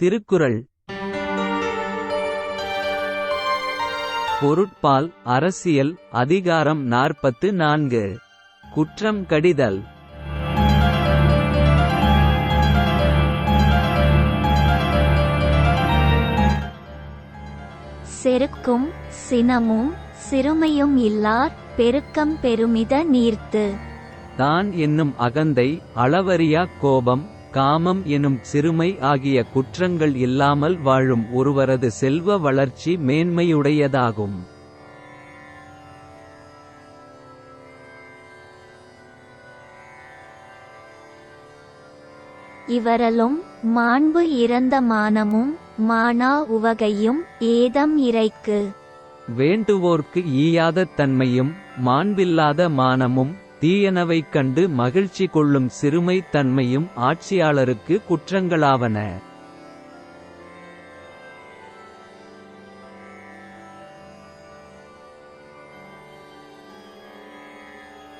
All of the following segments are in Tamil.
திருக்குறள். பொருட்பால் அரசியல் அதிகாரம் 44. குற்றம் கடிதல். செருக்கும் சினமும் சிறுமையும் இல்லார் பெருக்கம் பெருமித நீர்த்து. தான் என்னும் அகந்தை, அளவறியா கோபம், காமம் எனும் சிறுமை ஆகிய குற்றங்கள் இல்லாமல் வாழும் ஒருவரது செல்வ வளர்ச்சி மேன்மையுடையதாகும். இவரலும் மாண்பு இறந்த மானமும் மானா உவகையும் ஏதம் இறைக்கு. வேண்டுவோர்க்கு ஈயாத தன்மையும் மாண்பில்லாத மானமும் தீயனவைக் கண்டு மகிழ்ச்சி கொள்ளும் சிறுமை தன்மையும் ஆட்சியாளருக்கு குற்றங்களாவன.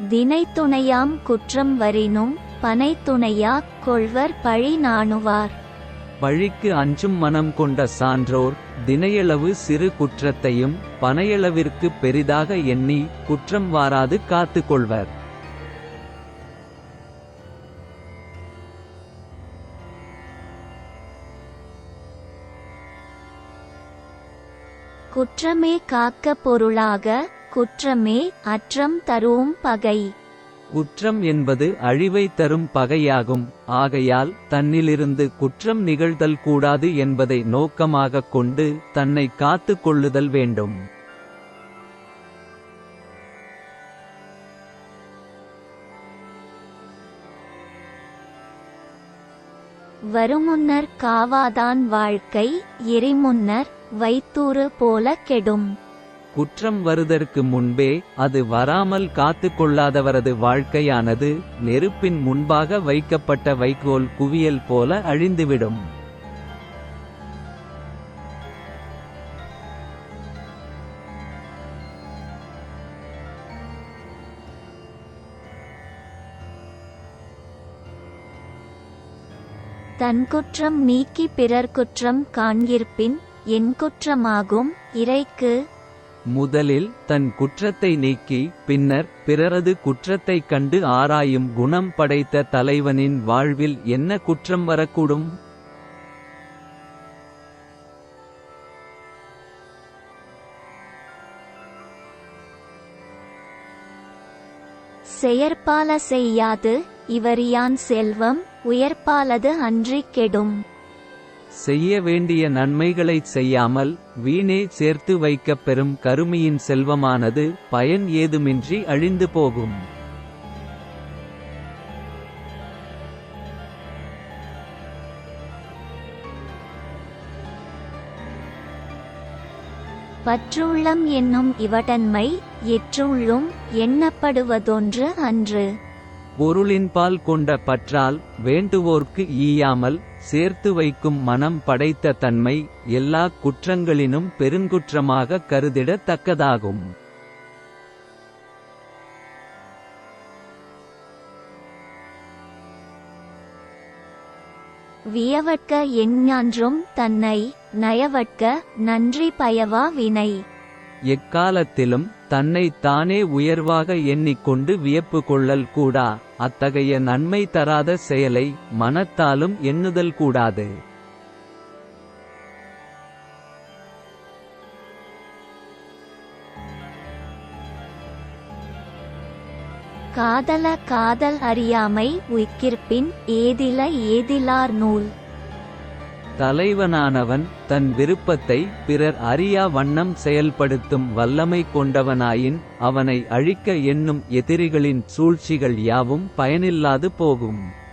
தினைத்துணையாம் குற்றம் வரினும் பனைத்துணையாக் கொள்வர் பழி நாணுவார். பழிக்கு அஞ்சும் மனம் கொண்ட சான்றோர் தினையளவு சிறு குற்றத்தையும் பனையளவிற்கு பெரிதாக எண்ணி குற்றம் வாராது காத்துக் கொள்வர். குற்றமே காக்க பொருளாக குற்றமே அற்றம் தரும் பகை. குற்றம் என்பது அழிவை தரும் பகையாகும். ஆகையால் தன்னிலிருந்து குற்றம் நிகழ்தல் கூடாது என்பதை நோக்கமாகக் கொண்டு தன்னை காத்துக் கொள்ளுதல் வேண்டும். வருமுன்னர் காவாதான் வாழ்க்கை எரிமுன்னர் வைத்தூறு போல கெடும். குற்றம் வருதற்கு முன்பே அது வராமல் காத்துக் கொள்ளாதவரது வாழ்க்கையானது நெருப்பின் முன்பாக வைக்கப்பட்ட வைக்கோல் குவியல் போல அழிந்துவிடும். தன் குற்றம் நீக்கி பிறர் குற்றம் காண்கிற்பின் என் குற்றமாகும் இறைக்கு. முதலில் தன் குற்றத்தை நீக்கி பின்னர் பிறரது குற்றத்தைக் கண்டு ஆராயும் குணம் படைத்த தலைவனின் வாழ்வில் என்ன குற்றம் வரக்கூடும்? செயற்பால செய்யாது இவரியான் செல்வம் உயர்பாலது அன்றிக் கெடும். செய்ய வேண்டிய நன்மைகளைச் செய்யாமல் வீணே சேர்த்து வைக்கப் பெறும் கருமியின் செல்வமானது பயன் ஏதுமின்றி அழிந்து போகும். பற்றுள்ளம் என்னும் இவடன்மை எற்றுள்ளும் எண்ணப்படுவதொன்று அன்று. பொருளின்பால் கொண்ட பற்றால் வேண்டுவோர்க்கு ஈயாமல் சேர்த்து வைக்கும் மனம் படைத்த தன்மை எல்லா குற்றங்களினும் பெருங்குற்றமாக கருதிடத்தக்கதாகும். வியவட்க எஞ்ஞான்றும் தன்னை நயவட்க நன்றி பயவா வினை. எக்காலத்திலும் தன்னை தானே உயர்வாக எண்ணிக்கொண்டு வியப்பு கொள்ளல் கூடா. அத்தகைய நன்மை தராத செயலை மனத்தாலும் எண்ணுதல் கூடாது. காதல காதல் அறியாமை உய்கிற்பின் ஏதில ஏதிலார் நூல். தலைவனானவன் தன் விருப்பத்தை பிறர் அறியா வண்ணம் செயல்படுத்தும் வல்லமை கொண்டவனாயின் அவனை அழிக்க எண்ணும் எதிரிகளின் சூழ்ச்சிகள் யாவும் பயனில்லாது போகும்.